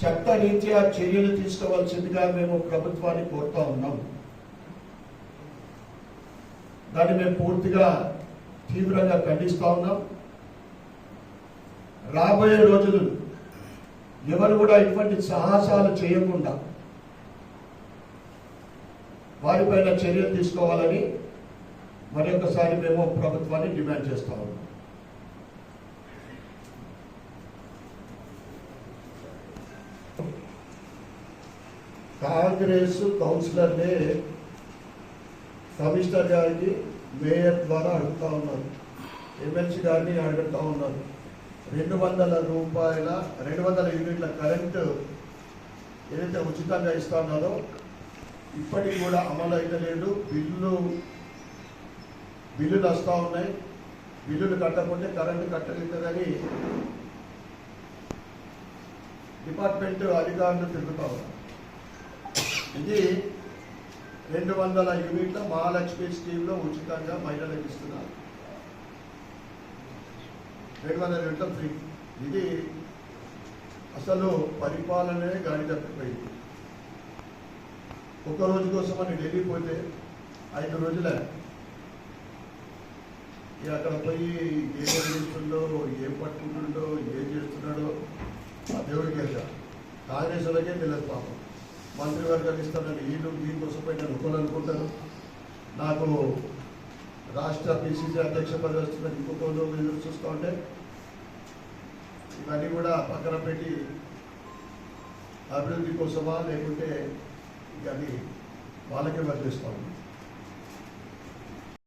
చట్టరీత్యా చర్యలు తీసుకోవాల్సిందిగా మేము ప్రభుత్వాన్ని కోరుతా ఉన్నాం. దాన్ని మేము పూర్తిగా తీవ్రంగా ఖండిస్తా ఉన్నాం. రాబోయే రోజులు ఎవరు కూడా ఇటువంటి సాహసాలు చేయకుండా వారిపైన చర్యలు తీసుకోవాలని మరొకసారి మేము ప్రభుత్వాన్ని డిమాండ్ చేస్తా ఉన్నాం. కాంగ్రెస్ కౌన్సిలర్నే కమిషనర్ గారికి మేయర్ ద్వారా అడుగుతా ఉన్నారు, ఎమ్మెల్సీ గారిని అడుగుతా ఉన్నారు. 200 యూనిట్ల కరెంటు ఏదైతే ఉచితంగా ఇస్తా ఉన్నారో ఇప్పటికి కూడా అమలు అయితే లేదు. బిల్లులు వస్తూ ఉన్నాయి. బిల్లులు కట్టకుంటే కరెంటు కట్టలేదని డిపార్ట్మెంట్ అధికారులు తిరుగుతా ఉన్నారు. ఇది 200 యూనిట్ల మహాలక్ష్మి స్కీమ్లో ఉచితంగా మహిళలకు ఇస్తున్నారు. 200 యూనిట్ల ఫ్రీ. ఇది అసలు పరిపాలనే గాడి తప్పిపోయింది. ఒక్క రోజు కోసమని ఢిల్లీ పోతే 5 రోజులే. అక్కడ పోయి ఏం చేస్తుండో, ఏం పట్టుకుంటుండో, ఏం చేస్తున్నాడో ఆ దేవుడికి వెళ్తా. కాంగ్రెస్ వాళ్ళకే తెలియదు పాపం. మంత్రివర్గాలు ఇస్తానని వీళ్ళు దీనికోసం పోయి నేను ఒప్పుకోవాలనుకుంటాను. నాకు రాష్ట్ర పిసిసి అధ్యక్ష పదవి వస్తుందని ఇంకొక రోజు ఎదురు చూస్తూ ఉంటే ఇవన్నీ కూడా పక్కన పెట్టి అభివృద్ధి కోసమా లేకుంటే ఇక అది వాళ్ళకే వర్తిస్తాం.